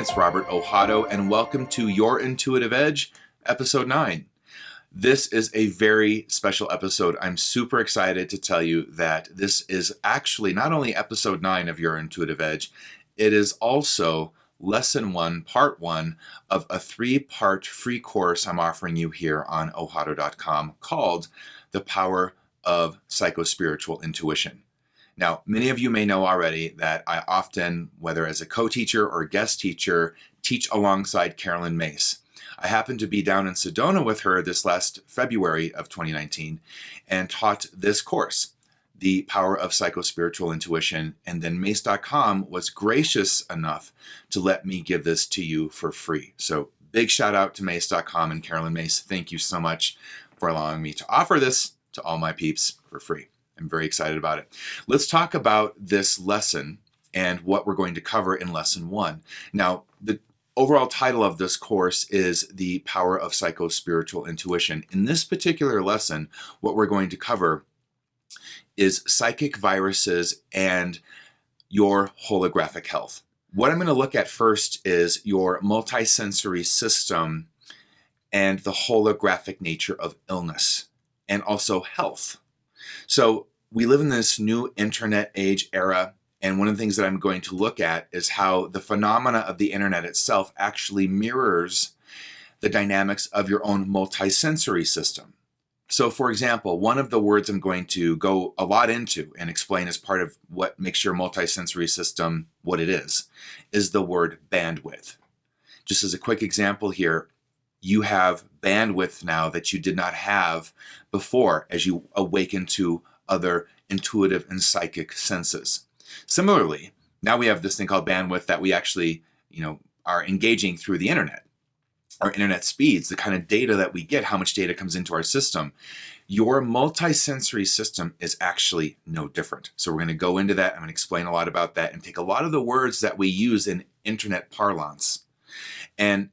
it's Robert Ohado, and welcome to Your Intuitive Edge, Episode 9. This is a very special episode. I'm super excited to tell you that this is actually not only Episode 9 of Your Intuitive Edge, it is also Lesson 1, Part 1 of a 3-part free course I'm offering you here on ohado.com called The Power of PsychoSpiritual Intuition. Now, many of you may know already that I often, whether as a co-teacher or guest teacher, teach alongside Carolyn Mace. I happened to be down in Sedona with her this last February of 2019 and taught this course, The Power of Psychospiritual Intuition, and then Mace.com was gracious enough to let me give this to you for free. So big shout out to Mace.com and Carolyn Mace. Thank you so much for allowing me to offer this to all my peeps for free. I'm very excited about it. Let's talk about this lesson and what we're going to cover in Lesson 1. Now, the overall title of this course is The Power of Psychospiritual Intuition. In this particular lesson, what we're going to cover is psychic viruses and your holographic health. What I'm going to look at first is your multisensory system and the holographic nature of illness and also health. So we live in this new internet age era, and one of the things that I'm going to look at is how the phenomena of the internet itself actually mirrors the dynamics of your own multisensory system. So for example, one of the words I'm going to go a lot into and explain as part of what makes your multisensory system what it is the word bandwidth. Just as a quick example here, you have bandwidth now that you did not have before as you awaken to other intuitive and psychic senses. Similarly, now we have this thing called bandwidth that we actually, are engaging through the internet. Our internet speeds, the kind of data that we get, how much data comes into our system. Your multisensory system is actually no different. So we're going to go into that. I'm going to explain a lot about that and take a lot of the words that we use in internet parlance and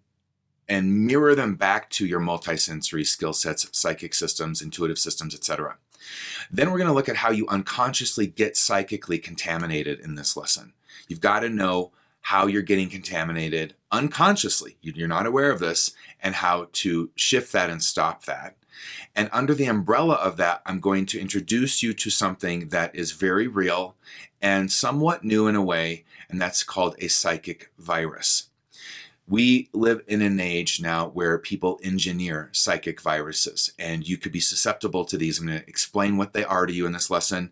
mirror them back to your multisensory skill sets, psychic systems, intuitive systems, etc. Then we're going to look at how you unconsciously get psychically contaminated in this lesson. You've got to know how you're getting contaminated unconsciously. You're not aware of this, and how to shift that and stop that. And under the umbrella of that, I'm going to introduce you to something that is very real and somewhat new in a way, and that's called a psychic virus. We live in an age now where people engineer psychic viruses, and you could be susceptible to these. I'm going to explain what they are to you in this lesson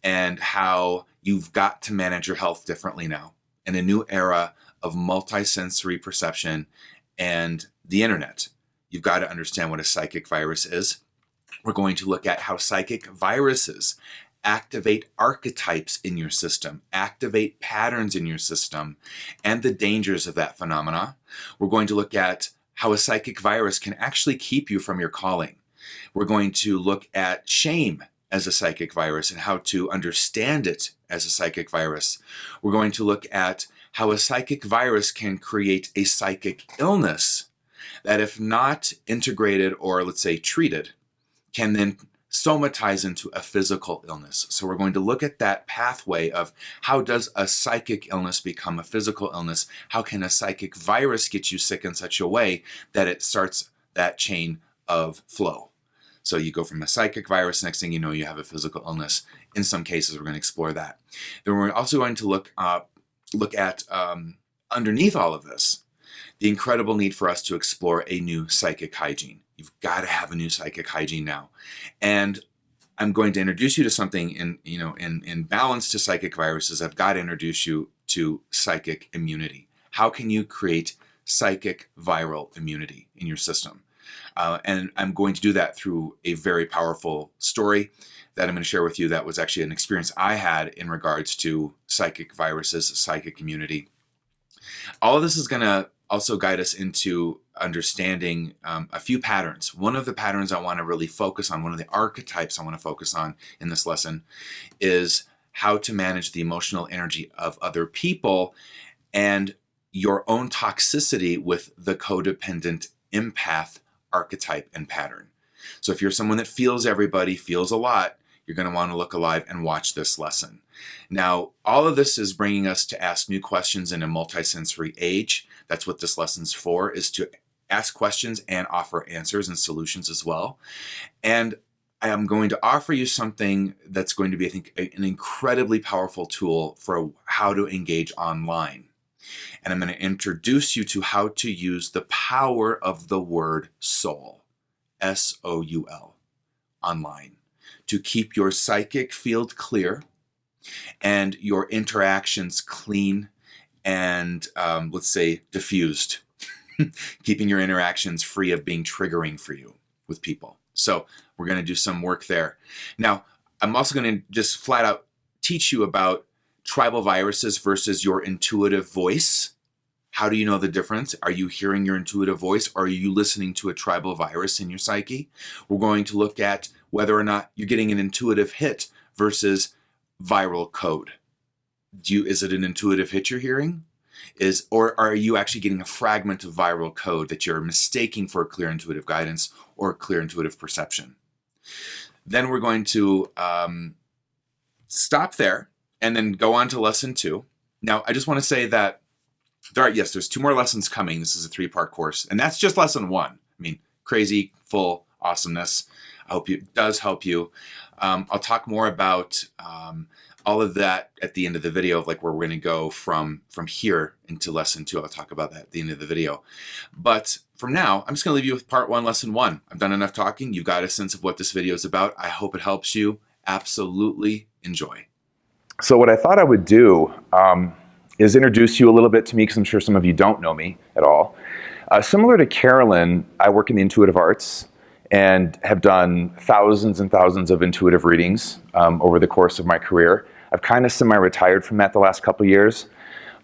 and how you've got to manage your health differently now in a new era of multisensory perception and the internet. You've got to understand what a psychic virus is. We're going to look at how psychic viruses activate archetypes in your system, activate patterns in your system, and the dangers of that phenomena. We're going to look at how a psychic virus can actually keep you from your calling. We're going to look at shame as a psychic virus and how to understand it as a psychic virus. We're going to look at how a psychic virus can create a psychic illness that, if not integrated or, let's say, treated, can then somatize into a physical illness. So we're going to look at that pathway of how does a psychic illness become a physical illness? How can a psychic virus get you sick in such a way that it starts that chain of flow? So you go from a psychic virus, next thing you know, you have a physical illness. In some cases, we're going to explore that. Then we're also going to look at underneath all of this, the incredible need for us to explore a new psychic hygiene. You've got to have a new psychic hygiene now. And I'm going to introduce you to something in balance to psychic viruses. I've got to introduce you to psychic immunity. How can you create psychic viral immunity in your system? And I'm going to do that through a very powerful story that I'm going to share with you that was actually an experience I had in regards to psychic viruses, psychic immunity. All of this is going to also guide us into understanding a few patterns. One of the patterns I want to really focus on, one of the archetypes I want to focus on in this lesson, is how to manage the emotional energy of other people and your own toxicity with the codependent empath archetype and pattern. So if you're someone that feels everybody, feels a lot, you're going to want to look alive and watch this lesson. Now, all of this is bringing us to ask new questions in a multisensory age. That's what this lesson's for, is to ask questions and offer answers and solutions as well. And I am going to offer you something that's going to be, I think, an incredibly powerful tool for how to engage online. And I'm going to introduce you to how to use the power of the word soul, S-O-U-L, online, to keep your psychic field clear and your interactions clean and, let's say, diffused, keeping your interactions free of being triggering for you with people. So we're going to do some work there. Now, I'm also going to just flat out teach you about tribal viruses versus your intuitive voice. How do you know the difference? Are you hearing your intuitive voice, or are you listening to a tribal virus in your psyche? We're going to look at whether or not you're getting an intuitive hit versus viral code. Is it an intuitive hit you're hearing? Or are you actually getting a fragment of viral code that you're mistaking for clear intuitive guidance or clear intuitive perception? Then we're going to stop there and then go on to lesson 2. Now, I just want to say that there's 2 more lessons coming. This is a 3-part course, and that's just lesson 1. I mean, crazy, full awesomeness. I hope it does help you. I'll talk more about all of that at the end of the video, like where we're going to go from here into lesson 2. I'll talk about that at the end of the video. But from now, I'm just going to leave you with part 1, lesson 1. I've done enough talking. You've got a sense of what this video is about. I hope it helps you. Absolutely enjoy. So what I thought I would do is introduce you a little bit to me, because I'm sure some of you don't know me at all. Similar to Carolyn, I work in the intuitive arts and have done thousands and thousands of intuitive readings over the course of my career. I've kind of semi-retired from that the last couple of years.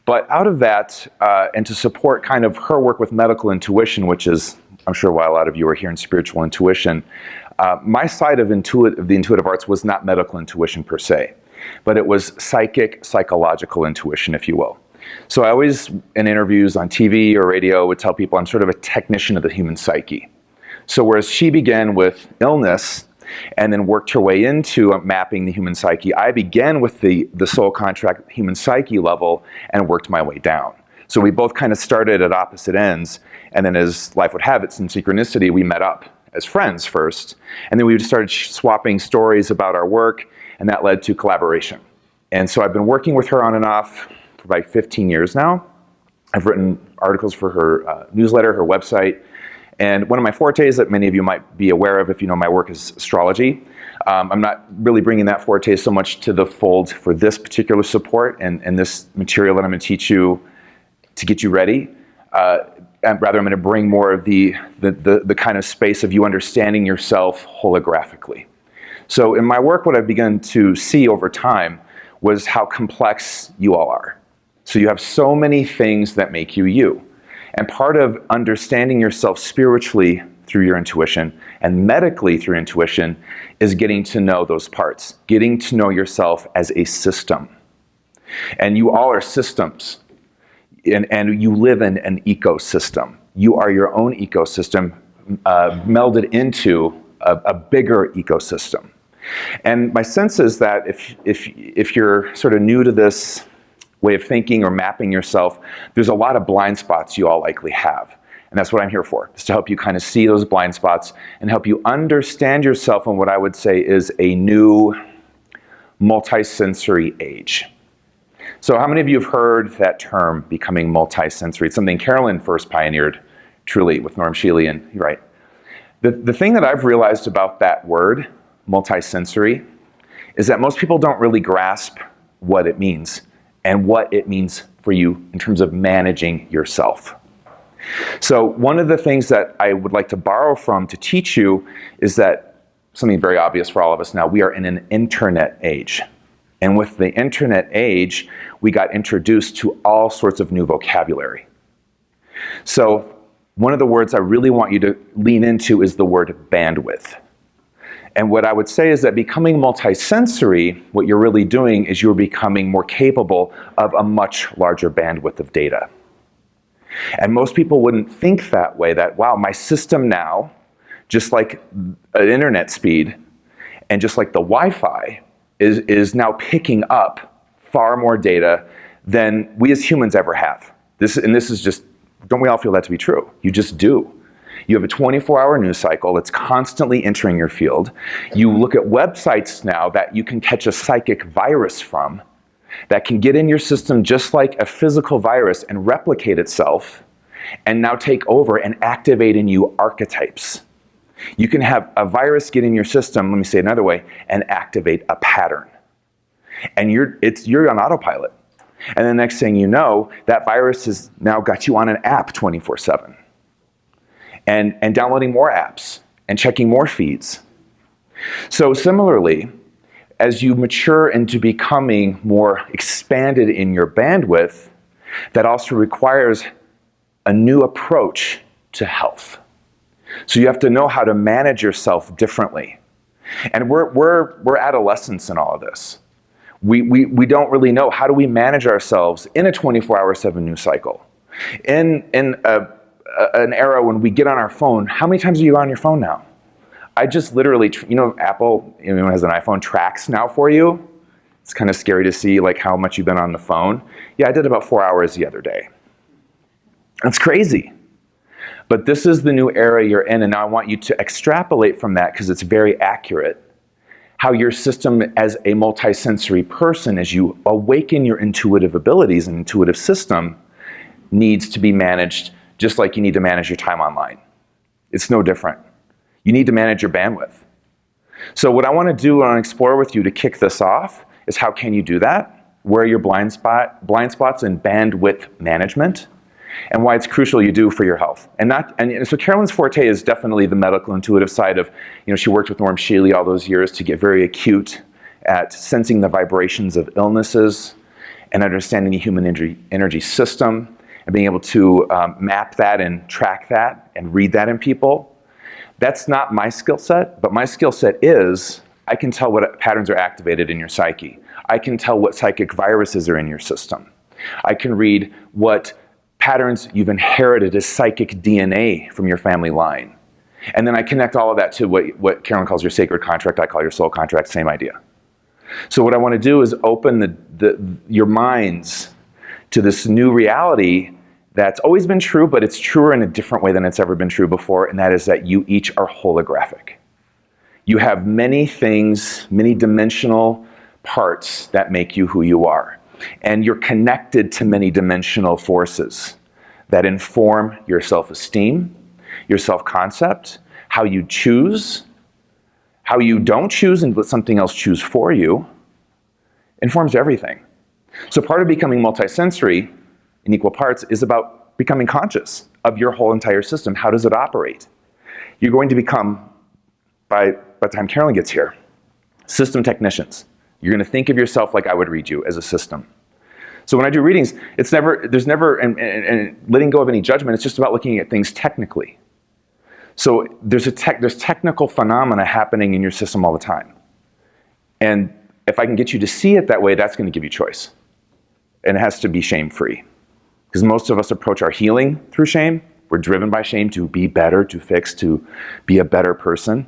But out of that, and to support kind of her work with medical intuition, which is, I'm sure why a lot of you are here in spiritual intuition, my side of the intuitive arts was not medical intuition per se, but it was psychological intuition, if you will. So I always, in interviews on TV or radio, would tell people I'm sort of a technician of the human psyche. So whereas she began with illness and then worked her way into mapping the human psyche, I began with the soul contract human psyche level and worked my way down. So we both kind of started at opposite ends, and then as life would have it, in synchronicity, we met up as friends first, and then we started swapping stories about our work, and that led to collaboration. And so I've been working with her on and off for about 15 years now. I've written articles for her newsletter, her website, and one of my fortes that many of you might be aware of if you know my work is astrology. I'm not really bringing that forte so much to the fold for this particular support and this material that I'm going to teach you to get you ready. And rather, I'm going to bring more of the kind of space of you understanding yourself holographically. So in my work, what I've begun to see over time was how complex you all are. So you have so many things that make you you. And part of understanding yourself spiritually through your intuition and medically through intuition is getting to know those parts, getting to know yourself as a system. And you all are systems, and you live in an ecosystem. You are your own ecosystem melded into a bigger ecosystem. And my sense is that if you're sort of new to this way of thinking or mapping yourself, there's a lot of blind spots you all likely have. And that's what I'm here for, is to help you kind of see those blind spots and help you understand yourself in what I would say is a new multisensory age. So how many of you have heard that term, becoming multisensory? It's something Carolyn first pioneered, truly, with Norm Sheelian, right? The thing that I've realized about that word, multisensory, is that most people don't really grasp what it means and what it means for you in terms of managing yourself. So one of the things that I would like to borrow from to teach you is that something very obvious for all of us now, we are in an internet age. And with the internet age, we got introduced to all sorts of new vocabulary. So one of the words I really want you to lean into is the word bandwidth. And what I would say is that becoming multisensory, what you're really doing is you're becoming more capable of a much larger bandwidth of data. And most people wouldn't think that way, that, wow, my system now, just like an internet speed, And just like the Wi-Fi is now picking up far more data than we as humans ever have. This is just, don't we all feel that to be true? You just do. You have a 24-hour news cycle that's constantly entering your field. You look at websites now that you can catch a psychic virus from that can get in your system just like a physical virus and replicate itself and now take over and activate in you archetypes. You can have a virus get in your system, let me say it another way, and activate a pattern. And you're on autopilot. And the next thing you know, that virus has now got you on an app 24/7. And downloading more apps and checking more feeds. So similarly, as you mature into becoming more expanded in your bandwidth, that also requires a new approach to health. So you have to know how to manage yourself differently. And we're adolescents in all of this. We don't really know, how do we manage ourselves in a 24/7 news cycle? In an era when we get on our phone, how many times are you on your phone now? I just literally, Apple, has an iPhone, tracks now for you. It's kind of scary to see like how much you've been on the phone. Yeah, I did about 4 hours the other day. That's crazy. But this is the new era you're in, and now I want you to extrapolate from that because it's very accurate. How your system as a multisensory person, as you awaken your intuitive abilities and intuitive system, needs to be managed just like you need to manage your time online. It's no different. You need to manage your bandwidth. So what I want to do and explore with you to kick this off is how can you do that? Where are your blind spots in bandwidth management, and why it's crucial you do for your health. And so Carolyn's forte is definitely the medical intuitive side of, she worked with Norm Shealy all those years to get very acute at sensing the vibrations of illnesses and understanding the human energy system and being able to map that and track that and read that in people. That's not my skill set, but my skill set is I can tell what patterns are activated in your psyche. I can tell what psychic viruses are in your system. I can read what patterns you've inherited as psychic DNA from your family line. And then I connect all of that to what Carolyn calls your sacred contract, I call your soul contract, same idea. So what I want to do is open your minds to this new reality that's always been true, but it's truer in a different way than it's ever been true before, and that is that you each are holographic. You have many things, many dimensional parts that make you who you are. And you're connected to many dimensional forces that inform your self-esteem, your self-concept, how you choose, how you don't choose and let something else choose for you, informs everything. So part of becoming multisensory in equal parts is about becoming conscious of your whole entire system. How does it operate? You're going to become, by the time Carolyn gets here, system technicians. You're going to think of yourself like I would read you as a system. So when I do readings, there's never, and letting go of any judgment, it's just about looking at things technically. So there's technical phenomena happening in your system all the time. And if I can get you to see it that way, that's going to give you choice. And it has to be shame-free. Because most of us approach our healing through shame. We're driven by shame to be better, to fix, to be a better person.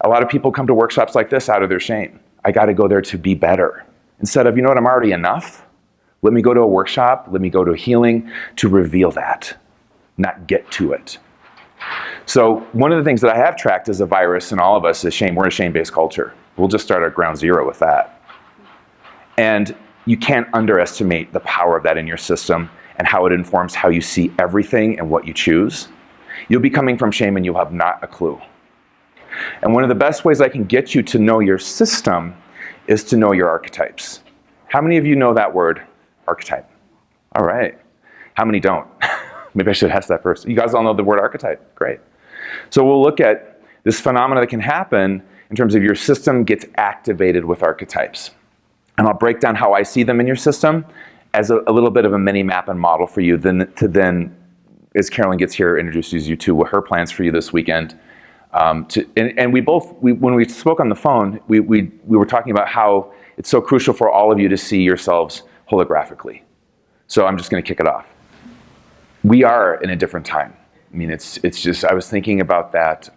A lot of people come to workshops like this out of their shame. I got to go there to be better. Instead of, I'm already enough. Let me go to a workshop. Let me go to a healing to reveal that, not get to it. So one of the things that I have tracked as a virus in all of us is shame. We're a shame-based culture. We'll just start at ground zero with that. And you can't underestimate the power of that in your system and how it informs how you see everything and what you choose. You'll be coming from shame and you'll have not a clue. And one of the best ways I can get you to know your system is to know your archetypes. How many of you know that word, archetype? All right. How many don't? Maybe I should ask that first. You guys all know the word archetype. Great. So we'll look at this phenomena that can happen in terms of your system gets activated with archetypes. And I'll break down how I see them in your system as a little bit of a mini map and model for you, then, as Carolyn gets here, introduces you to her plans for you this weekend. And when we spoke on the phone, we were talking about how it's so crucial for all of you to see yourselves holographically. So I'm just going to kick it off. We are in a different time. I mean, it's just, I was thinking about that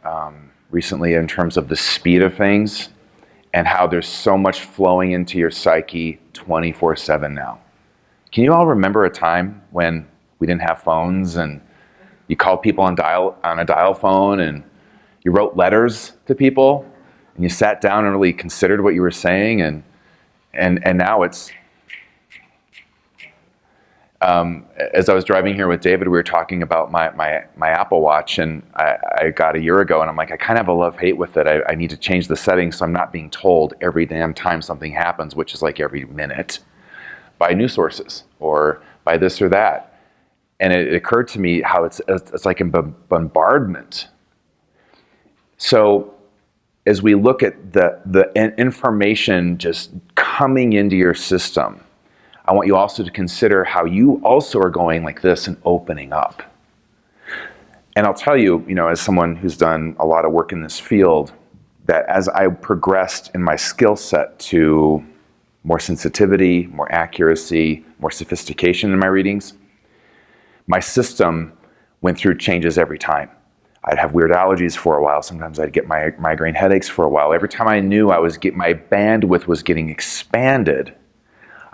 recently in terms of the speed of things. and how there's so much flowing into your psyche 24/7 now. Can you all remember a time when we didn't have phones and you called people on a dial phone and you wrote letters to people and you sat down and really considered what you were saying, and now it's as I was driving here with David, we were talking about my Apple Watch, and I got a year ago, and I'm like, I kind of have a love-hate with it. I need to change the settings so I'm not being told every damn time something happens, which is like every minute, by news sources or by this or that. And it occurred to me how it's like a bombardment. So as we look at the information just coming into your system, I want you also to consider how you also are going like this and opening up. And I'll tell you, as someone who's done a lot of work in this field, that as I progressed in my skill set to more sensitivity, more accuracy, more sophistication in my readings, my system went through changes every time. I'd have weird allergies for a while. Sometimes I'd get migraine headaches for a while. Every time I knew my bandwidth was getting expanded,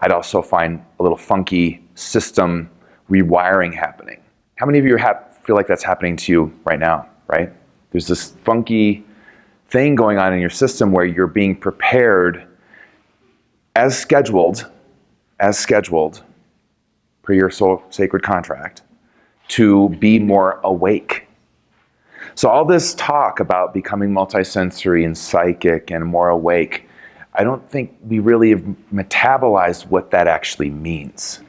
I'd also find a little funky system rewiring happening. How many of you feel like that's happening to you right now, right? There's this funky thing going on in your system where you're being prepared as scheduled per your soul sacred contract to be more awake. So all this talk about becoming multisensory and psychic and more awake, I don't think we really have metabolized what that actually means.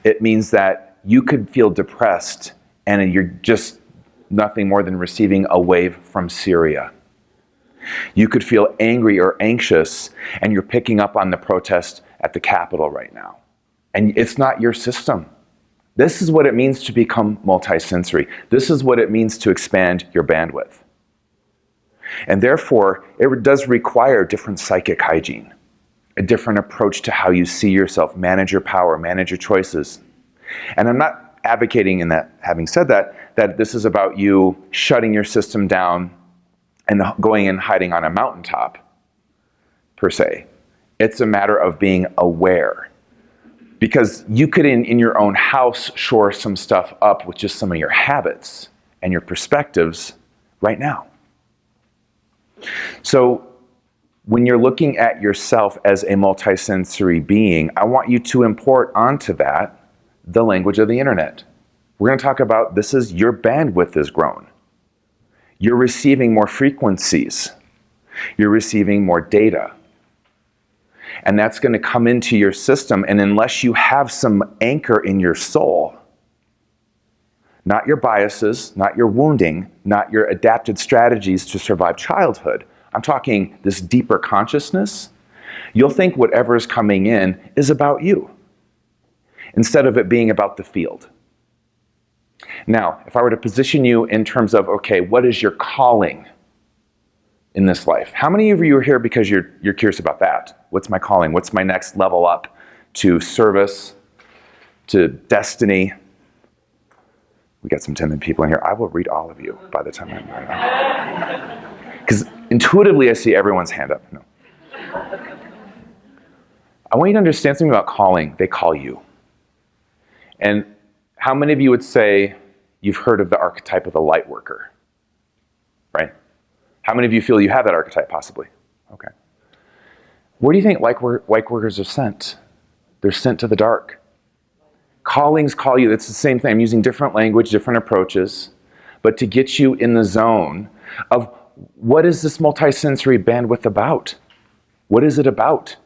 It means that you could feel depressed and you're just nothing more than receiving a wave from Syria. You could feel angry or anxious and you're picking up on the protest at the Capitol right now. And it's not your system. This is what it means to become multisensory. This is what it means to expand your bandwidth. And therefore, it does require different psychic hygiene, a different approach to how you see yourself, manage your power, manage your choices. And I'm not advocating in that, having said that this is about you shutting your system down and going and hiding on a mountaintop, per se. It's a matter of being aware. Because you could, in your own house, shore some stuff up with just some of your habits and your perspectives right now. So when you're looking at yourself as a multisensory being, I want you to import onto that the language of the internet. We're going to talk about your bandwidth has grown. You're receiving more frequencies. You're receiving more data. And that's going to come into your system, and unless you have some anchor in your soul, not your biases, not your wounding, not your adapted strategies to survive childhood, I'm talking this deeper consciousness, you'll think whatever is coming in is about you, instead of it being about the field. Now, if I were to position you in terms of, okay, what is your calling in this life? How many of you are here because you're curious about that? What's my calling? What's my next level up to service, to destiny? We got some timid people in here. I will read all of you by the time I'm done. Because intuitively I see everyone's hand up. No. I want you to understand something about calling. They call you. And how many of you would say you've heard of the archetype of the light worker? Right? How many of you feel you have that archetype, possibly? Okay. Where do you think light workers are sent? They're sent to the dark. Callings call you. It's the same thing. I'm using different language, different approaches, but to get you in the zone of what is this multisensory bandwidth about? What is it about?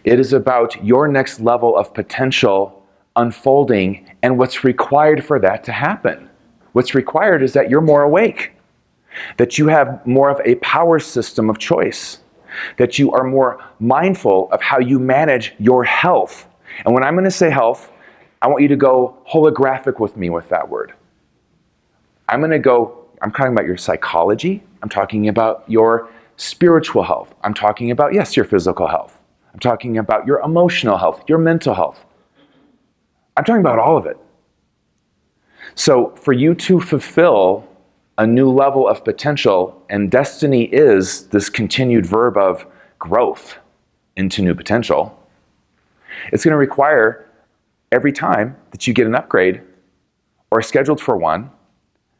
It is about your next level of potential unfolding and what's required for that to happen. What's required is that you're more awake, that you have more of a power system of choice, that you are more mindful of how you manage your health. And when I'm going to say health, I want you to go holographic with me with that word. I'm talking about your psychology. I'm talking about your spiritual health. I'm talking about, yes, your physical health. I'm talking about your emotional health, your mental health. I'm talking about all of it. So for you to fulfill a new level of potential, and destiny is this continued verb of growth into new potential. It's going to require every time that you get an upgrade or are scheduled for one,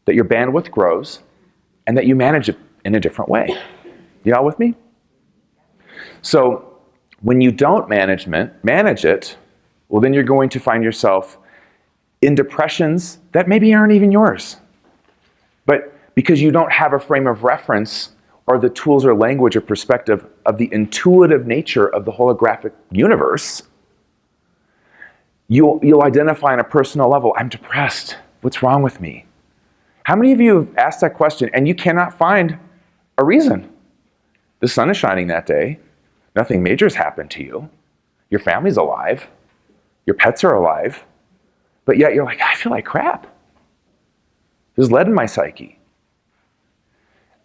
that your bandwidth grows and that you manage it in a different way. You all with me? So when you don't manage it, well, then you're going to find yourself in depressions that maybe aren't even yours. But because you don't have a frame of reference or the tools or language or perspective of the intuitive nature of the holographic universe, you'll identify on a personal level, I'm depressed. What's wrong with me? How many of you have asked that question and you cannot find a reason? The sun is shining that day. Nothing major has happened to you. Your family's alive. Your pets are alive. But yet you're like, I feel like crap. There's lead in my psyche.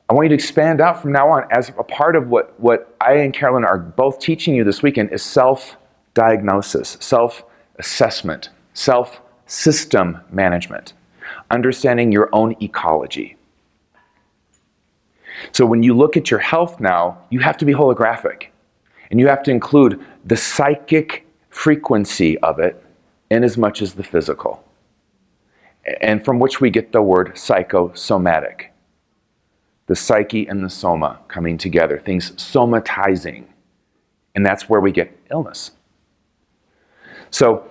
I want you to expand out from now on as a part of what I and Carolyn are both teaching you this weekend is self-diagnosis, self-assessment, self-system management, understanding your own ecology. So when you look at your health now, you have to be holographic. And you have to include the psychic frequency of it in as much as the physical. And from which we get the word psychosomatic. The psyche and the soma coming together, things somatizing. And that's where we get illness. So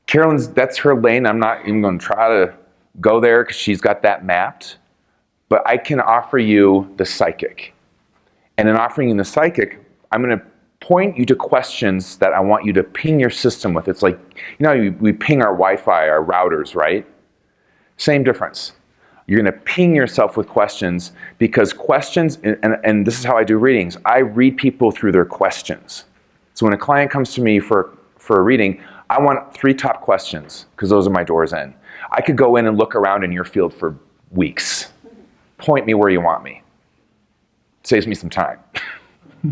Carolyn's, that's her lane. I'm not even going to try to go there because she's got that mapped. But I can offer you the psychic. And in offering you the psychic, I'm going to point you to questions that I want you to ping your system with. It's like, we ping our Wi-Fi, our routers, right? Same difference. You're going to ping yourself with questions because questions, and this is how I do readings, I read people through their questions. So when a client comes to me for a reading, I want 3 top questions because those are my doors in. I could go in and look around in your field for weeks. Point me where you want me. Saves me some time.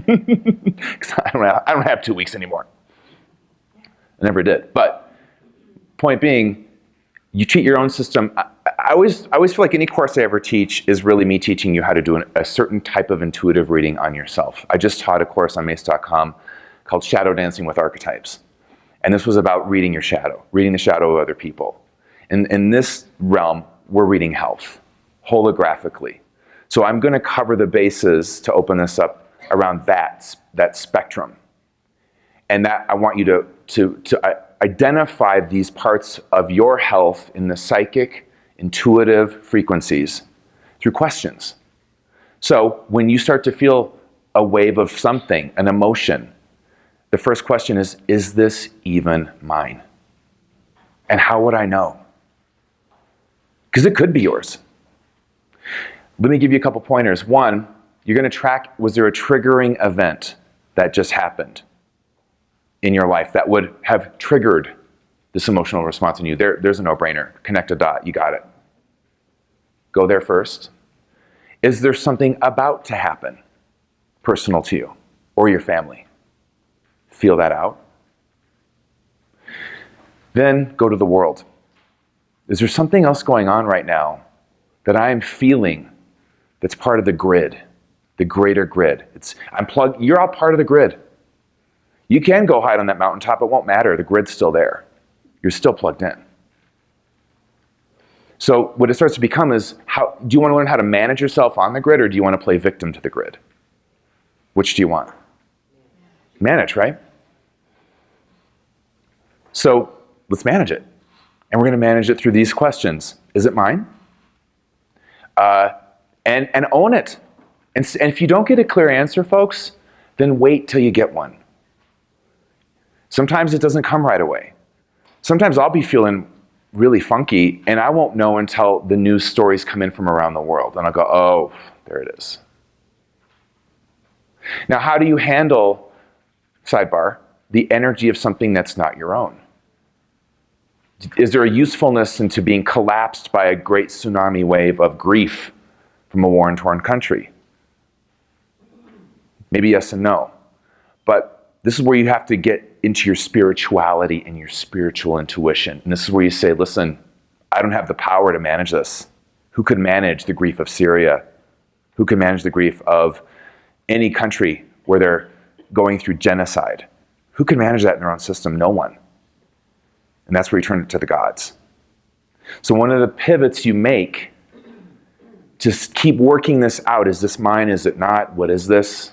Because I don't have 2 weeks anymore. I never did. But point being, you treat your own system. I always feel like any course I ever teach is really me teaching you how to do a certain type of intuitive reading on yourself. I just taught a course on mace.com called Shadow Dancing with Archetypes. And this was about reading your shadow, reading the shadow of other people. In this realm, we're reading health, holographically. So I'm going to cover the bases to open this up around that spectrum. And that I want you to identify these parts of your health in the psychic, intuitive frequencies through questions. So when you start to feel a wave of something, an emotion, the first question is this even mine? And how would I know? Because it could be yours. Let me give you a couple pointers. One, you're going to track, was there a triggering event that just happened in your life that would have triggered this emotional response in you? There's a no-brainer. Connect a dot. You got it. Go there first. Is there something about to happen personal to you or your family? Feel that out. Then go to the world. Is there something else going on right now that I'm feeling that's part of the grid? The greater grid. You're all part of the grid. You can go hide on that mountaintop, it won't matter. The grid's still there. You're still plugged in. So what it starts to become is, do you want to learn how to manage yourself on the grid or do you want to play victim to the grid? Which do you want? Manage, right? So let's manage it. And we're going to manage it through these questions. Is it mine? And own it. And if you don't get a clear answer, folks, then wait till you get one. Sometimes it doesn't come right away. Sometimes I'll be feeling really funky, and I won't know until the news stories come in from around the world. And I'll go, oh, there it is. Now, how do you handle, sidebar, the energy of something that's not your own? Is there a usefulness into being collapsed by a great tsunami wave of grief from a war-torn country? Maybe yes and no. But this is where you have to get into your spirituality and your spiritual intuition. And this is where you say, listen, I don't have the power to manage this. Who could manage the grief of Syria? Who could manage the grief of any country where they're going through genocide? Who can manage that in their own system? No one. And that's where you turn it to the gods. So one of the pivots you make to keep working this out, is this mine, is it not, what is this?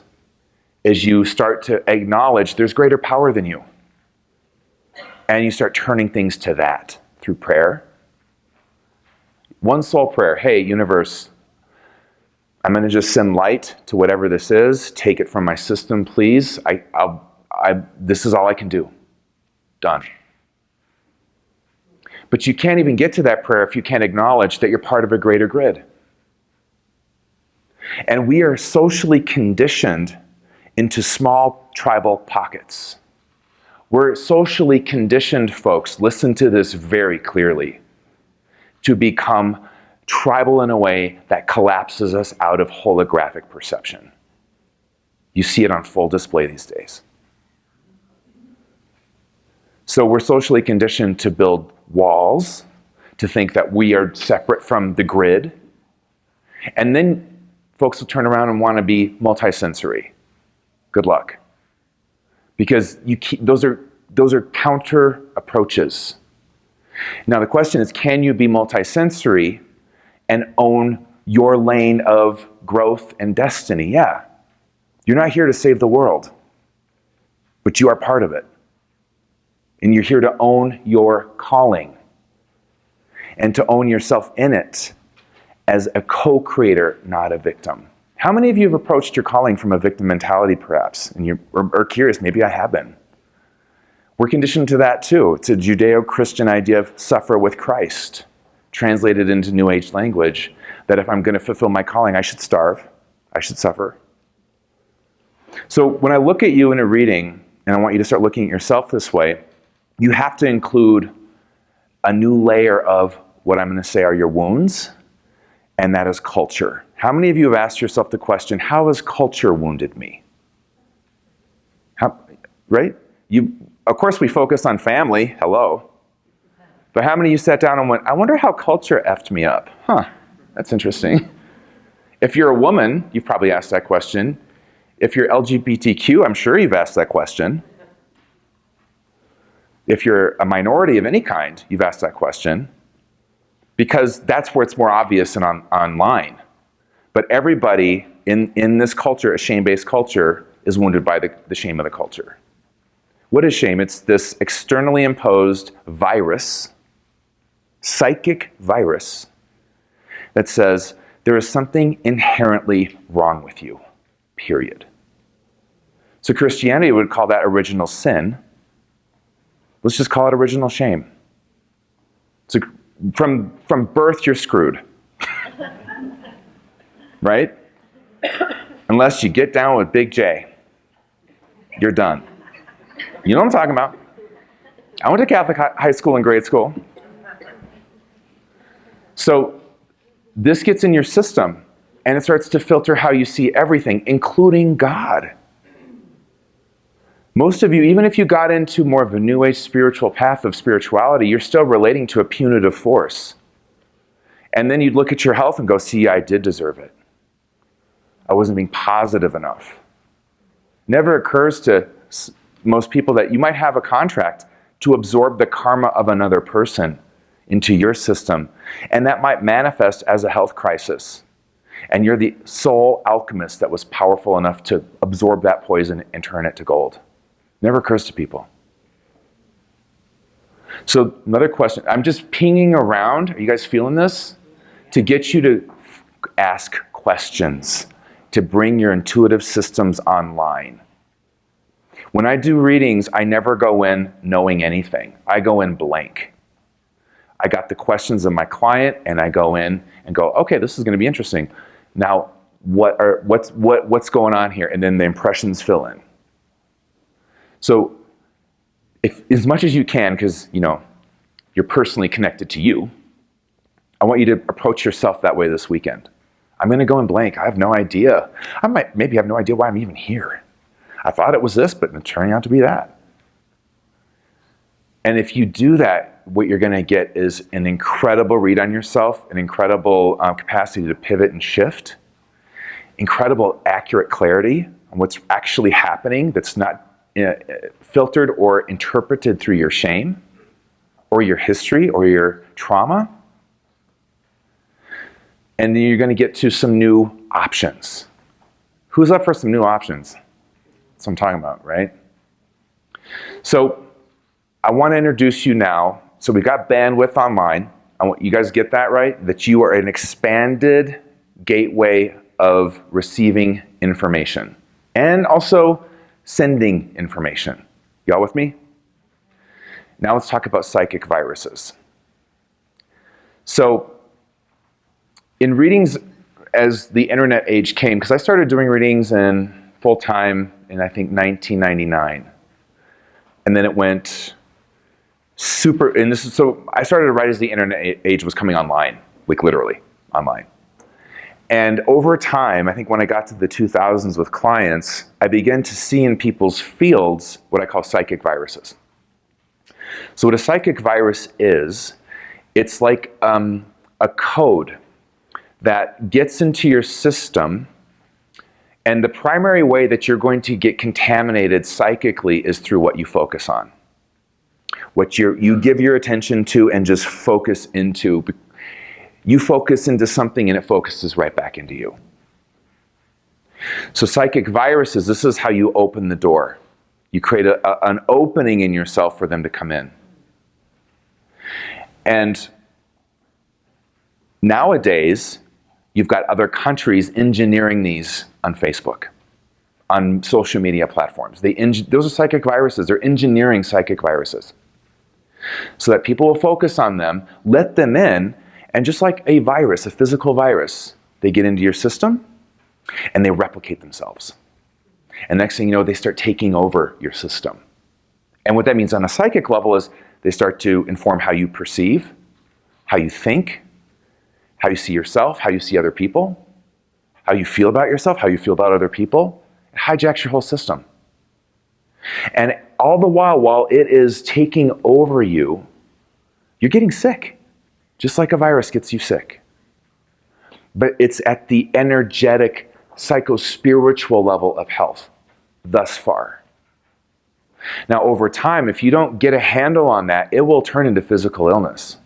Is you start to acknowledge there's greater power than you. And you start turning things to that through prayer. One soul prayer. Hey, universe, I'm going to just send light to whatever this is. Take it from my system, please. This is all I can do. Done. But you can't even get to that prayer if you can't acknowledge that you're part of a greater grid. And we are socially conditioned into small tribal pockets. We're socially conditioned, folks, listen to this very clearly, to become tribal in a way that collapses us out of holographic perception. You see it on full display these days. So we're socially conditioned to build walls, to think that we are separate from the grid. And then folks will turn around and want to be multisensory. Good luck. Because those are counter approaches. Now the question is, can you be multisensory and own your lane of growth and destiny? Yeah. You're not here to save the world, but you are part of it. And you're here to own your calling and to own yourself in it as a co-creator, not a victim. How many of you have approached your calling from a victim mentality, perhaps, and you're curious, maybe I have been. We're conditioned to that too. It's a Judeo-Christian idea of suffer with Christ, translated into New Age language, that if I'm going to fulfill my calling, I should starve, I should suffer. So when I look at you in a reading, and I want you to start looking at yourself this way, you have to include a new layer of what I'm going to say are your wounds, and that is culture. How many of you have asked yourself the question, how has culture wounded me? Right? Of course we focus on family, hello. But how many of you sat down and went, I wonder how culture effed me up? Huh, that's interesting. If you're a woman, you've probably asked that question. If you're LGBTQ, I'm sure you've asked that question. If you're a minority of any kind, you've asked that question. Because that's where it's more obvious and online. But everybody in this culture, a shame-based culture, is wounded by the shame of the culture. What is shame? It's this externally imposed virus, psychic virus, that says there is something inherently wrong with you, period. So Christianity would call that original sin. Let's just call it original shame. So from birth, you're screwed. Right? Unless you get down with Big J. You're done. You know what I'm talking about. I went to Catholic high school and grade school. So this gets in your system, and it starts to filter how you see everything, including God. Most of you, even if you got into more of a New Age spiritual path of spirituality, you're still relating to a punitive force. And then you'd look at your health and go, see, I did deserve it. I wasn't being positive enough. Never occurs to most people that you might have a contract to absorb the karma of another person into your system. And that might manifest as a health crisis. And you're the sole alchemist that was powerful enough to absorb that poison and turn it to gold. Never occurs to people. So another question. I'm just pinging around. Are you guys feeling this? To get you to ask questions, to bring your intuitive systems online. When I do readings, I never go in knowing anything. I go in blank. I got the questions of my client, and I go in and go, okay, this is going to be interesting. Now, what's going on here? And then the impressions fill in. So, if as much as you can, because you're personally connected to you, I want you to approach yourself that way this weekend. I'm going to go in blank. I have no idea. I might maybe have no idea why I'm even here. I thought it was this, but it's turning out to be that. And if you do that, what you're going to get is an incredible read on yourself, an incredible capacity to pivot and shift, incredible accurate clarity on what's actually happening that's not filtered or interpreted through your shame or your history or your trauma. And then you're going to get to some new options. Who's up for some new options? That's what I'm talking about, right? So I want to introduce you now. So we've got bandwidth online. I want you guys to get that right, that you are an expanded gateway of receiving information and also sending information. Y'all with me? Now let's talk about psychic viruses. So in readings, as the internet age came, because I started doing readings in full-time in, I think, 1999. And then it went super, and this is, so I started right as the internet age was coming online, like literally online. And over time, I think when I got to the 2000s with clients, I began to see in people's fields what I call psychic viruses. So what a psychic virus is, it's like a code that gets into your system, and the primary way that you're going to get contaminated psychically is through what you focus on. What you give your attention to and just focus into. You focus into something and it focuses right back into you. So psychic viruses, this is how you open the door. You create an opening in yourself for them to come in. And nowadays, you've got other countries engineering these on Facebook, on social media platforms. Those are psychic viruses. They're engineering psychic viruses so that people will focus on them, let them in, and just like a virus, a physical virus, they get into your system and they replicate themselves. And next thing you know, they start taking over your system. And what that means on a psychic level is they start to inform how you perceive, how you think, how you see yourself, how you see other people, how you feel about yourself, how you feel about other people. It hijacks your whole system. And all the while it is taking over you, you're getting sick, just like a virus gets you sick. But it's at the energetic, psychospiritual level of health thus far. Now, over time, if you don't get a handle on that, it will turn into physical illness.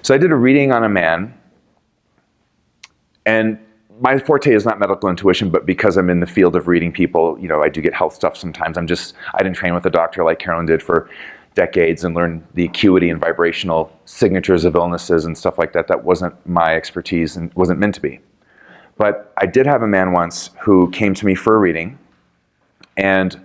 So I did a reading on a man, and my forte is not medical intuition, but because I'm in the field of reading people, I do get health stuff sometimes. I didn't train with a doctor like Carolyn did for decades and learn the acuity and vibrational signatures of illnesses and stuff like that. That wasn't my expertise and wasn't meant to be. But I did have a man once who came to me for a reading, and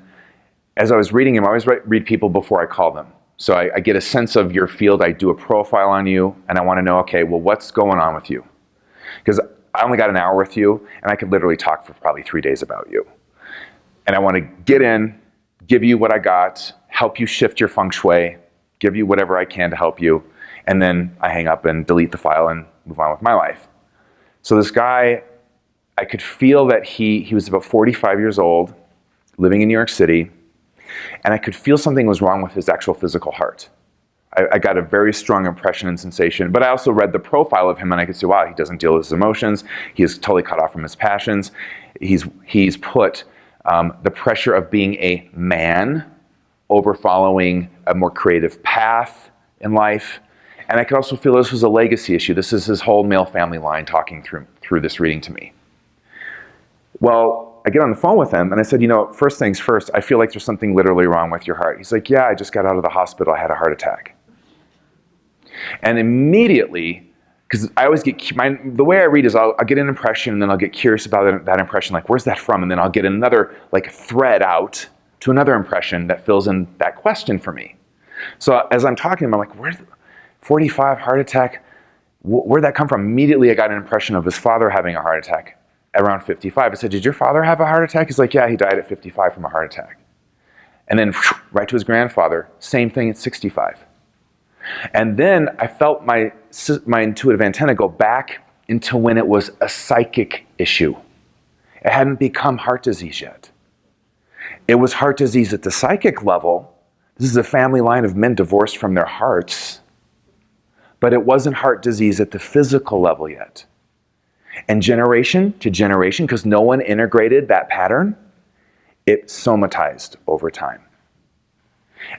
as I was reading him, I always read people before I call them. So I get a sense of your field, I do a profile on you, and I want to know, okay, well, what's going on with you? Because I only got an hour with you, and I could literally talk for probably 3 days about you. And I want to get in, give you what I got, help you shift your feng shui, give you whatever I can to help you, and then I hang up and delete the file and move on with my life. So this guy, I could feel that he was about 45 years old, living in New York City, and I could feel something was wrong with his actual physical heart. I got a very strong impression and sensation, but I also read the profile of him and I could see, wow, he doesn't deal with his emotions. He is totally cut off from his passions. He's put the pressure of being a man over following a more creative path in life. And I could also feel this was a legacy issue. This is his whole male family line talking through this reading to me. Well, I get on the phone with him and I said, first things first, I feel like there's something literally wrong with your heart. He's like, yeah, I just got out of the hospital. I had a heart attack. And immediately, because I always get, the way I read is I'll get an impression and then I'll get curious about that impression, like where's that from? And then I'll get another thread out to another impression that fills in that question for me. So as I'm talking to him, I'm like, where's 45 heart attack? Where'd that come from? Immediately I got an impression of his father having a heart attack around 55. I said, did your father have a heart attack? He's like, yeah, he died at 55 from a heart attack. And then right to his grandfather, same thing at 65. And then I felt my intuitive antenna go back into when it was a psychic issue. It hadn't become heart disease yet. It was heart disease at the psychic level. This This is a family line of men divorced from their hearts, but it wasn't heart disease at the physical level yet. And generation to generation, because no one integrated that pattern, it somatized over time.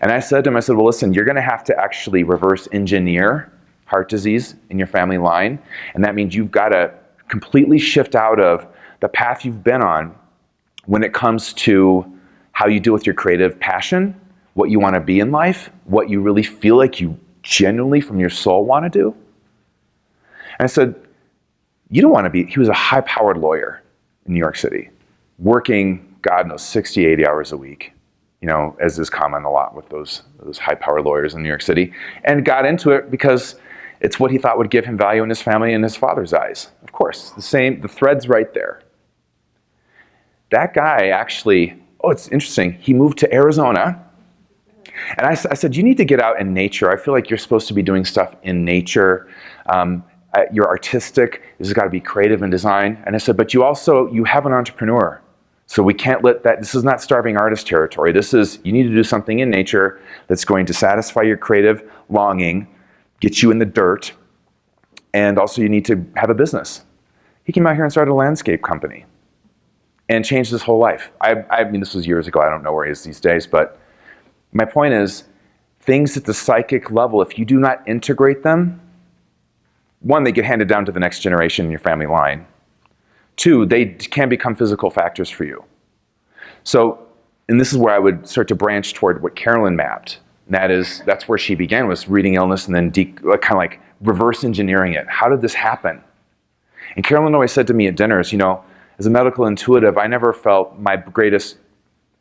And I said to him, well, listen, you're going to have to actually reverse engineer heart disease in your family line. And that means you've got to completely shift out of the path you've been on when it comes to how you deal with your creative passion, what you want to be in life, what you really feel like you genuinely from your soul want to do. And I said, you don't want to be, he was a high-powered lawyer in New York City, working, God knows, 60, 80 hours a week, as is common a lot with those high-powered lawyers in New York City, and got into it because it's what he thought would give him value in his family and his father's eyes. Of course, the thread's right there. That guy actually, it's interesting, he moved to Arizona, and I said, you need to get out in nature. I feel like you're supposed to be doing stuff in nature. You're artistic. This has got to be creative and design. And I said, but you have an entrepreneur. So we can't let that, this is not starving artist territory. You need to do something in nature that's going to satisfy your creative longing, get you in the dirt, and also you need to have a business. He came out here and started a landscape company and changed his whole life. I mean, this was years ago. I don't know where he is these days, but my point is, things at the psychic level, if you do not integrate them, one, they get handed down to the next generation in your family line. Two, they can become physical factors for you. So, and this is where I would start to branch toward what Carolyn mapped. And that's where she began, was reading illness and then kind of like reverse engineering it. How did this happen? And Carolyn always said to me at dinners, as a medical intuitive, I never felt my greatest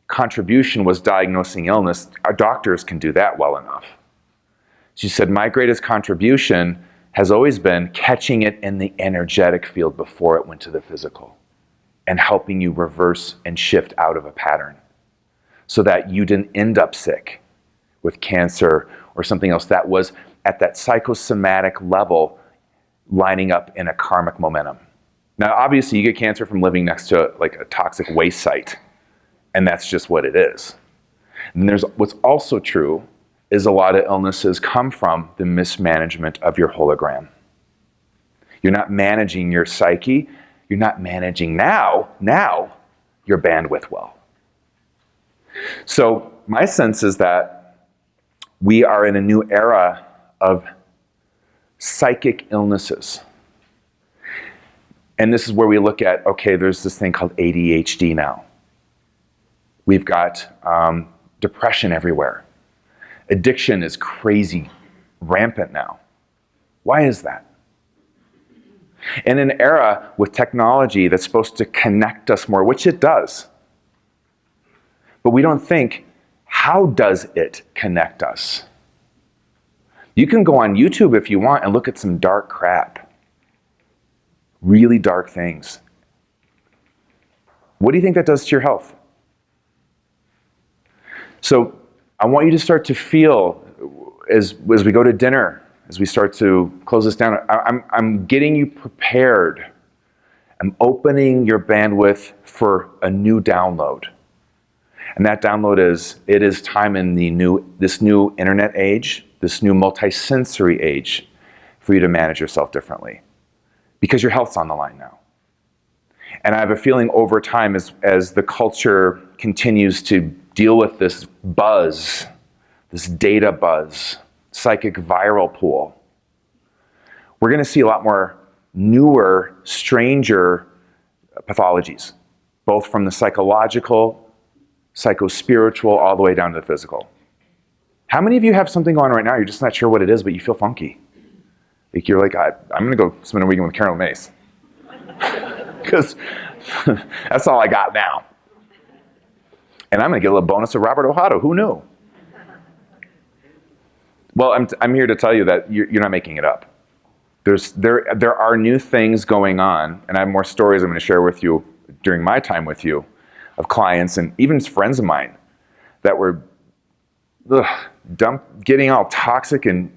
contribution was diagnosing illness. Our doctors can do that well enough. She said, my greatest contribution has always been catching it in the energetic field before it went to the physical and helping you reverse and shift out of a pattern so that you didn't end up sick with cancer or something else that was at that psychosomatic level lining up in a karmic momentum. Now, obviously, you get cancer from living next to like a toxic waste site, and that's just what it is. And what's also true is a lot of illnesses come from the mismanagement of your hologram. You're not managing your psyche. You're not managing now your bandwidth well. So my sense is that we are in a new era of psychic illnesses. And this is where we look at, okay, there's this thing called ADHD now. We've got depression everywhere. Addiction is crazy, rampant now. Why is that? In an era with technology that's supposed to connect us more, which it does, but we don't think, how does it connect us? You can go on YouTube if you want and look at some dark crap. Really dark things. What do you think that does to your health? So I want you to start to feel, as we go to dinner, as we start to close this down, I'm getting you prepared. I'm opening your bandwidth for a new download. And that download is, it is time in this new internet age, this new multisensory age, for you to manage yourself differently. Because your health's on the line now. And I have a feeling over time, as the culture continues to deal with this buzz, this data buzz, psychic viral pool, we're going to see a lot more newer, stranger pathologies, both from the psychological, psychospiritual, all the way down to the physical. How many of you have something going on right now, you're just not sure what it is, but you feel funky? Like you're like, I'm going to go spend a weekend with Carolyn Mace. Because that's all I got now. And I'm going to get a little bonus of Robert Ohado. Who knew? Well, I'm here to tell you that you're not making it up. There are new things going on, and I have more stories I'm going to share with you during my time with you, of clients and even friends of mine that were getting all toxic and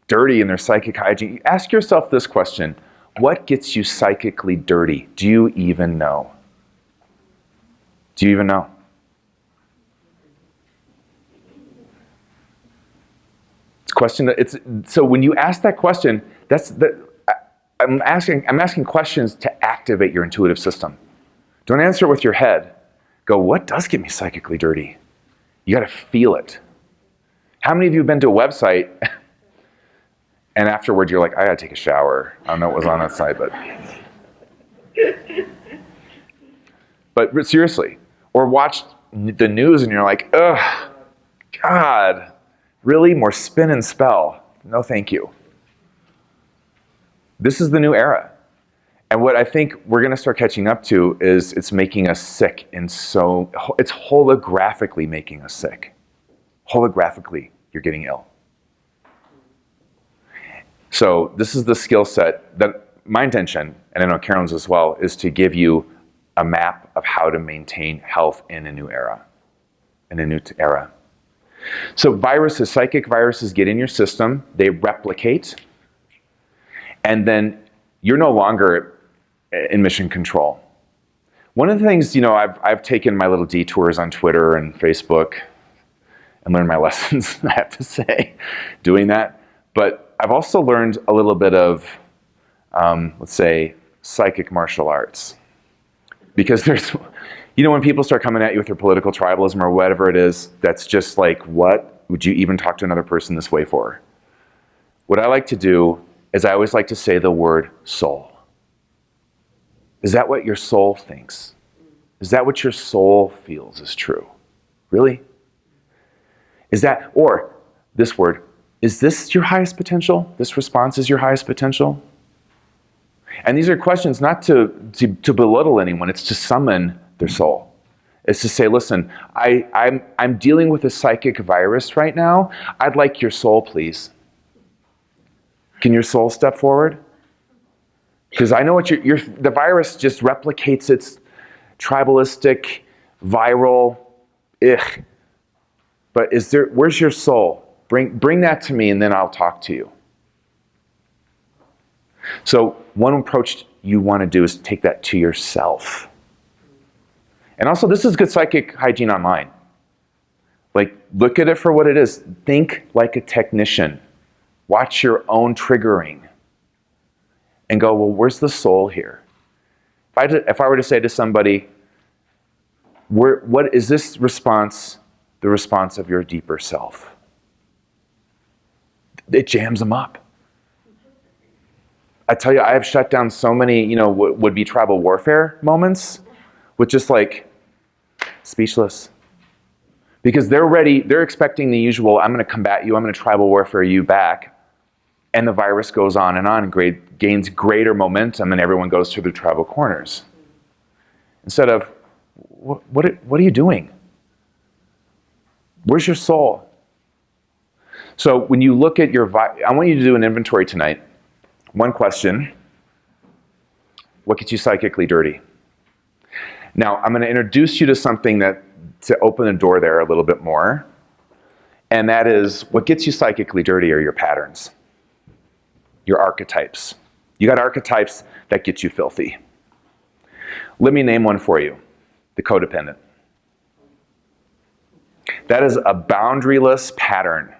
dirty in their psychic hygiene. Ask yourself this question: what gets you psychically dirty? Do you even know? Do you even know? So when you ask that question, I'm asking questions to activate your intuitive system. Don't answer it with your head. Go, what does get me psychically dirty? You got to feel it. How many of you have been to a website and afterwards you're like, I got to take a shower. I don't know what was on that site, but seriously, or watch the news and you're like, ugh, God, really? More spin and spell? No, thank you. This is the new era. And what I think we're going to start catching up to is it's making us sick it's holographically making us sick. Holographically, you're getting ill. So this is the skill set that my intention, and I know Carolyn's as well, is to give you a map of how to maintain health in a new era. So viruses, psychic viruses get in your system, they replicate, and then you're no longer in mission control. One of the things, I've taken my little detours on Twitter and Facebook and learned my lessons, I have to say, doing that. But I've also learned a little bit of, let's say, psychic martial arts. Because there's, when people start coming at you with their political tribalism or whatever it is, that's just like, what would you even talk to another person this way for? What I like to do is I always like to say the word soul. Is that what your soul thinks? Is that what your soul feels is true? Really? Is that, or this word, is this your highest potential? This response is your highest potential? And these are questions not to belittle anyone, it's to summon their soul. It's to say, listen, I'm dealing with a psychic virus right now. I'd like your soul, please. Can your soul step forward? Because I know what the virus just replicates its tribalistic, viral, But where's your soul? Bring that to me and then I'll talk to you. So one approach you want to do is take that to yourself. And also, this is good psychic hygiene online. Like, look at it for what it is. Think like a technician. Watch your own triggering. And go, well, where's the soul here? If I were to say to somebody, what is this response, the response of your deeper self? It jams them up. I tell you, I have shut down so many, would-be tribal warfare moments with just like speechless. Because they're expecting the usual, I'm going to combat you, I'm going to tribal warfare you back. And the virus goes on and gains greater momentum, and everyone goes to their tribal corners. Instead of, what are you doing? Where's your soul? So when you look at I want you to do an inventory tonight. One question: what gets you psychically dirty? Now, I'm going to introduce you to something to open the door there a little bit more. And that is, what gets you psychically dirty are your patterns. Your archetypes. You got archetypes that get you filthy. Let me name one for you. The codependent. That is a boundaryless pattern.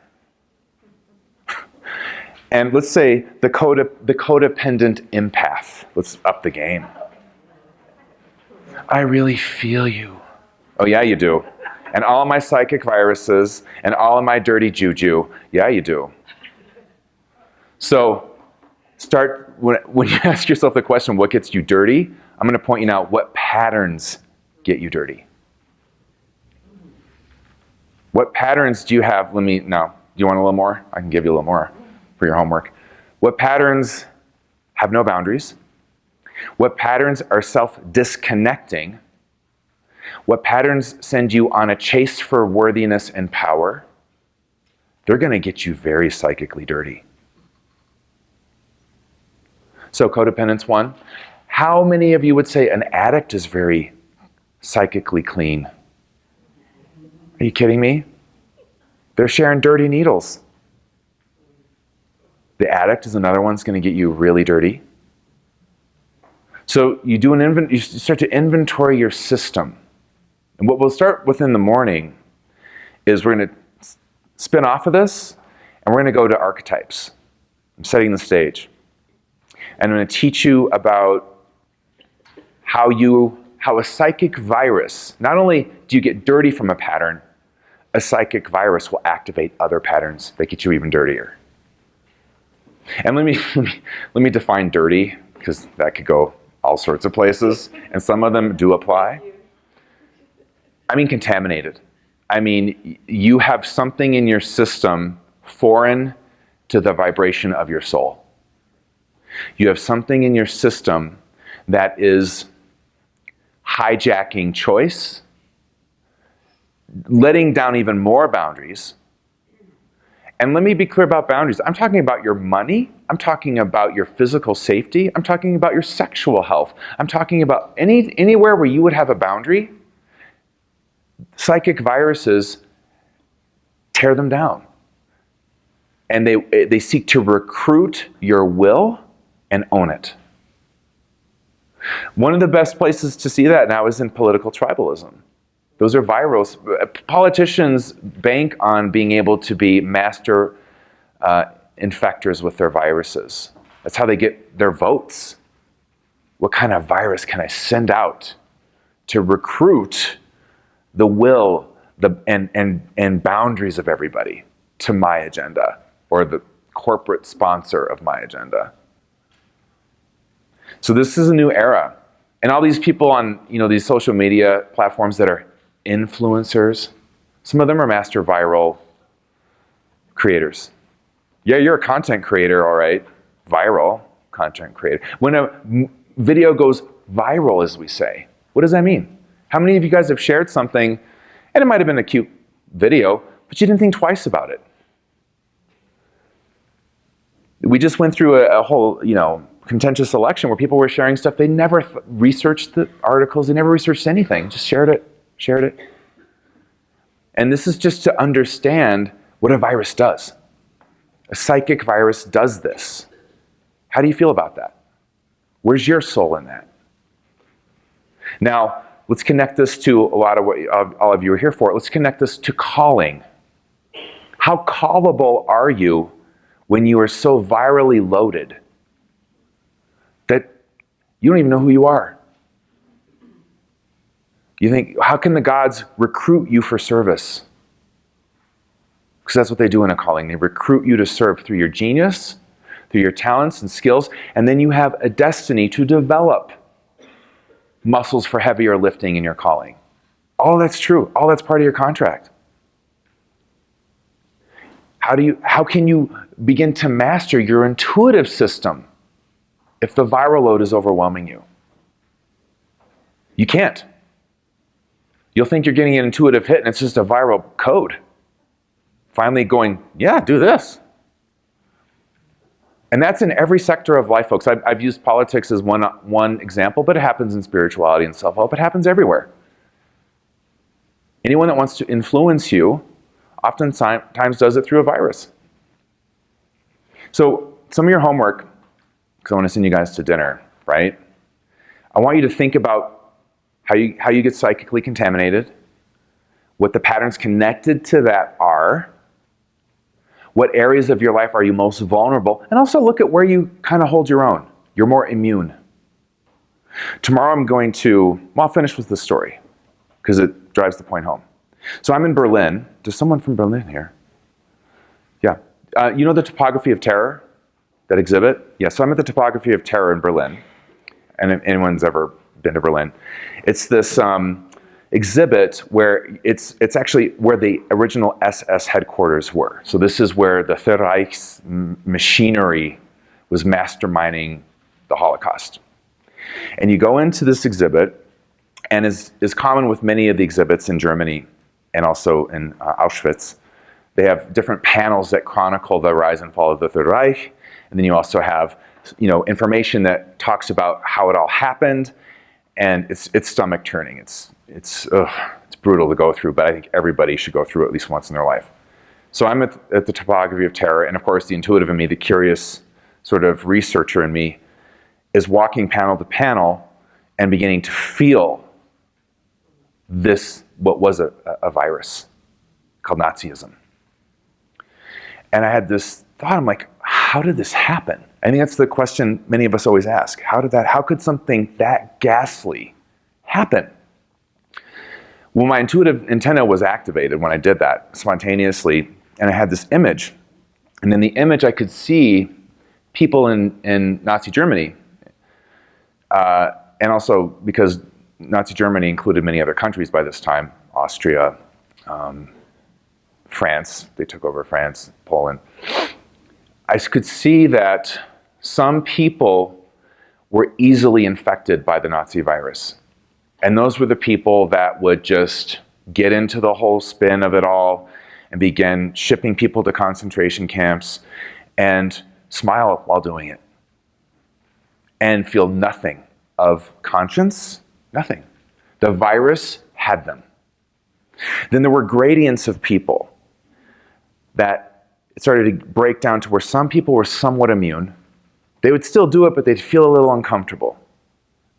And let's say the codependent empath. Let's up the game. I really feel you. Oh yeah, you do. And all of my psychic viruses and all of my dirty juju. Yeah, you do. So when you ask yourself the question, what gets you dirty? I'm going to point you out what patterns get you dirty. What patterns do you have? Do you want a little more? I can give you a little more for your homework. What patterns have no boundaries? What patterns are self-disconnecting? What patterns send you on a chase for worthiness and power? They're going to get you very psychically dirty. So codependence one. How many of you would say an addict is very psychically clean? Are you kidding me? They're sharing dirty needles. The addict is another one that's going to get you really dirty. So you start to inventory your system. And what we'll start with in the morning is we're going to spin off of this, And we're going to go to archetypes. I'm setting the stage. And I'm going to teach you about how a psychic virus, not only do you get dirty from a pattern, a psychic virus will activate other patterns that get you even dirtier. And let me define dirty, because that could go all sorts of places, and some of them do apply. I mean contaminated. I mean, you have something in your system foreign to the vibration of your soul. You have something in your system that is hijacking choice, letting down even more boundaries. And let me be clear about boundaries. I'm talking about your money. I'm talking about your physical safety. I'm talking about your sexual health. I'm talking about anywhere where you would have a boundary. Psychic viruses tear them down. And they seek to recruit your will and own it. One of the best places to see that now is in political tribalism. Those are virals. Politicians bank on being able to be master infectors with their viruses. That's how they get their votes. What kind of virus can I send out to recruit the will and boundaries of everybody to my agenda, or the corporate sponsor of my agenda? So this is a new era. And all these people on these social media platforms that are influencers, some of them are master viral creators. Yeah, you're a content creator, all right. Viral content creator. When a video goes viral, as we say, what does that mean? How many of you guys have shared something, and it might have been a cute video, but you didn't think twice about it? We just went through a whole, contentious election where people were sharing stuff. They never researched the articles. They never researched anything. Just shared it. And this is just to understand what a virus does. A psychic virus does this. How do you feel about that? Where's your soul in that? Now, let's connect this to a lot of what all of you are here for. Let's connect this to calling. How callable are you when you are so virally loaded that you don't even know who you are? You think, how can the gods recruit you for service? Because that's what they do in a calling. They recruit you to serve through your genius, through your talents and skills, and then you have a destiny to develop muscles for heavier lifting in your calling. All that's true. All that's part of your contract. How can you begin to master your intuitive system if the viral load is overwhelming you? You can't. You'll think you're getting an intuitive hit and it's just a viral code. Finally going, yeah, do this. And that's in every sector of life, folks. I've used politics as one example, but it happens in spirituality and self-help. It happens everywhere. Anyone that wants to influence you oftentimes does it through a virus. So some of your homework, because I want to send you guys to dinner, right? I want you to think about how you get psychically contaminated, what the patterns connected to that are, what areas of your life are you most vulnerable, and also look at where you kind of hold your own. You're more immune. Tomorrow I'll finish with this story because it drives the point home. So I'm in Berlin. There's someone from Berlin here. Yeah. You know the Topography of Terror, that exhibit? Yeah, so I'm at the Topography of Terror in Berlin. And if anyone's ever been to Berlin, it's this exhibit where it's actually where the original SS headquarters were. So this is where the Third Reich's machinery was masterminding the Holocaust. And you go into this exhibit, and is common with many of the exhibits in Germany and also in Auschwitz, they have different panels that chronicle the rise and fall of the Third Reich. And then you also have information that talks about how it all happened. And it's stomach turning. It's brutal to go through, but I think everybody should go through it at least once in their life. So I'm at the Topography of Terror, and of course the intuitive in me, the curious sort of researcher in me, is walking panel to panel and beginning to feel this, what was a virus called Nazism. And I had this thought, I'm like, how did this happen? I think that's the question many of us always ask. How could something that ghastly happen? Well, my intuitive antenna was activated when I did that spontaneously, and I had this image. And in the image, I could see people in Nazi Germany, and also because Nazi Germany included many other countries by this time, Austria, France, they took over France, Poland. I could see that some people were easily infected by the Nazi virus. And those were the people that would just get into the whole spin of it all and begin shipping people to concentration camps and smile while doing it and feel nothing of conscience, nothing. The virus had them. Then there were gradients of people that it started to break down to where some people were somewhat immune. They would still do it, but they'd feel a little uncomfortable.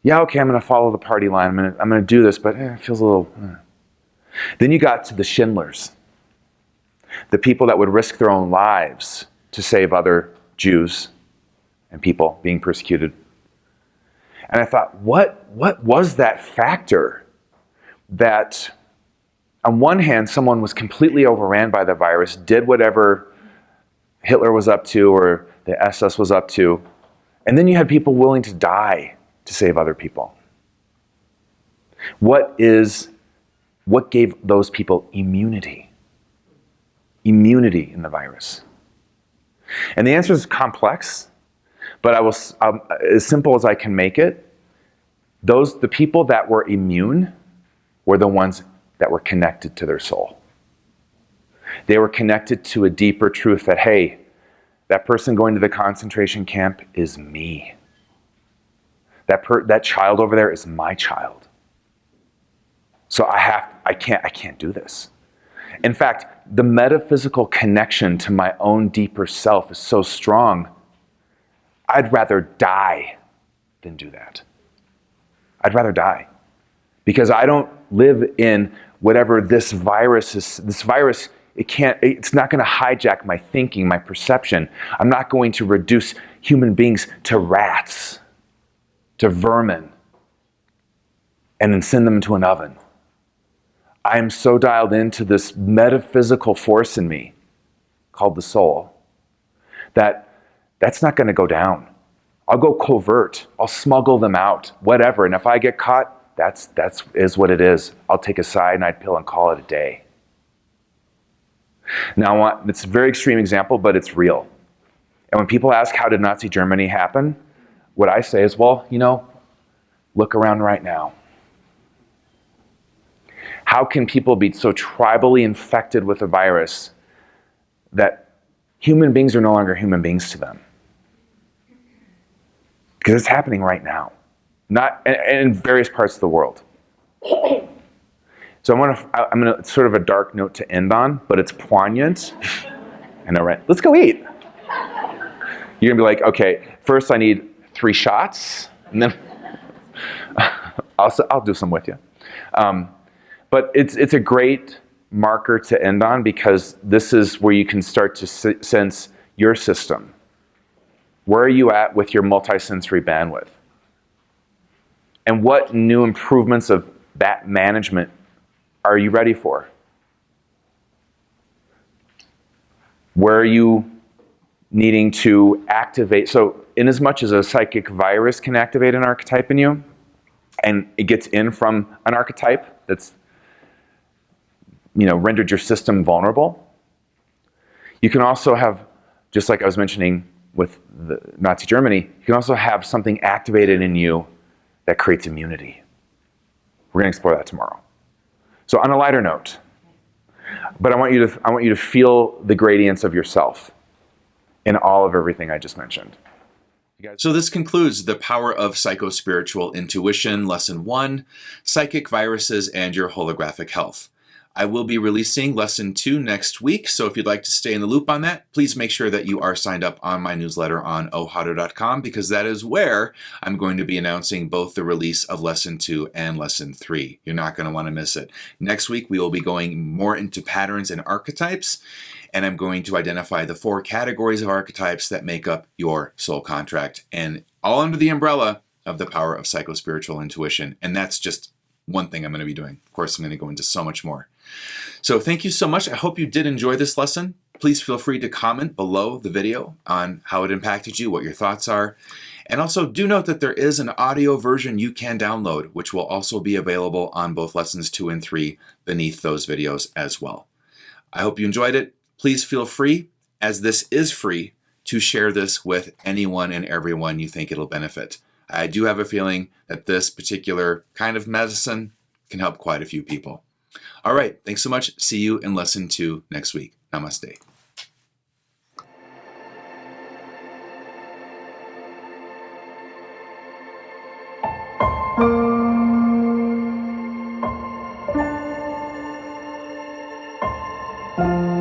Yeah, okay, I'm going to follow the party line. I'm going to do this, but it feels a little... Then you got to the Schindlers, the people that would risk their own lives to save other Jews and people being persecuted. And I thought, what was that factor that, on one hand, someone was completely overran by the virus, did whatever Hitler was up to or the SS was up to, and then you had people willing to die to save other people? What gave those people immunity? Immunity in the virus. And the answer is complex, but I was as simple as I can make it. The people that were immune were the ones that were connected to their soul. They were connected to a deeper truth that, hey, that person going to the concentration camp is me. That child over there is my child. So I can't do this. In fact, the metaphysical connection to my own deeper self is so strong, I'd rather die than do that. I'd rather die. Because I don't live in whatever this virus is. This virus, it's not going to hijack my thinking, my perception. I'm not going to reduce human beings to rats, to vermin, and then send them into an oven. I am so dialed into this metaphysical force in me called the soul that's not going to go down. I'll go covert. I'll smuggle them out, whatever. And if I get caught, that's what it is. I'll take a cyanide pill and call it a day. Now, it's a very extreme example, but it's real. And when people ask, how did Nazi Germany happen? What I say is, well, look around right now. How can people be so tribally infected with a virus that human beings are no longer human beings to them? Because it's happening right now, not in various parts of the world. So I'm gonna sort of a dark note to end on, but it's poignant. I know, right? Let's go eat. You're gonna be like, okay, first I need 3 shots, and then I'll do some with you. But it's a great marker to end on, because this is where you can start to sense your system. Where are you at with your multisensory bandwidth? And what new improvements of that management are you ready for? Where are you needing to activate? So in as much as a psychic virus can activate an archetype in you, and it gets in from an archetype that's rendered your system vulnerable, you can also have, just like I was mentioning with the Nazi Germany, you can also have something activated in you that creates immunity. We're going to explore that tomorrow. So on a lighter note, but I want you to feel the gradients of yourself in all of everything I just mentioned. So this concludes the Power of PsychoSpiritual Intuition, Lesson 1, Psychic Viruses and Your Holographic Health. I will be releasing Lesson 2 next week, so if you'd like to stay in the loop on that, please make sure that you are signed up on my newsletter on ohado.com, because that is where I'm going to be announcing both the release of Lesson 2 and Lesson 3. You're not going to want to miss it. Next week, we will be going more into patterns and archetypes, and I'm going to identify the 4 categories of archetypes that make up your soul contract, and all under the umbrella of the power of psychospiritual intuition. And that's just one thing I'm going to be doing. Of course, I'm going to go into so much more. So thank you so much. I hope you did enjoy this lesson. Please feel free to comment below the video on how it impacted you, what your thoughts are. And also do note that there is an audio version you can download, which will also be available on both lessons 2 and 3 beneath those videos as well. I hope you enjoyed it. Please feel free, as this is free, to share this with anyone and everyone you think it'll benefit. I do have a feeling that this particular kind of medicine can help quite a few people. All right, thanks so much. See you in lesson 2 next week. Namaste. Thank you.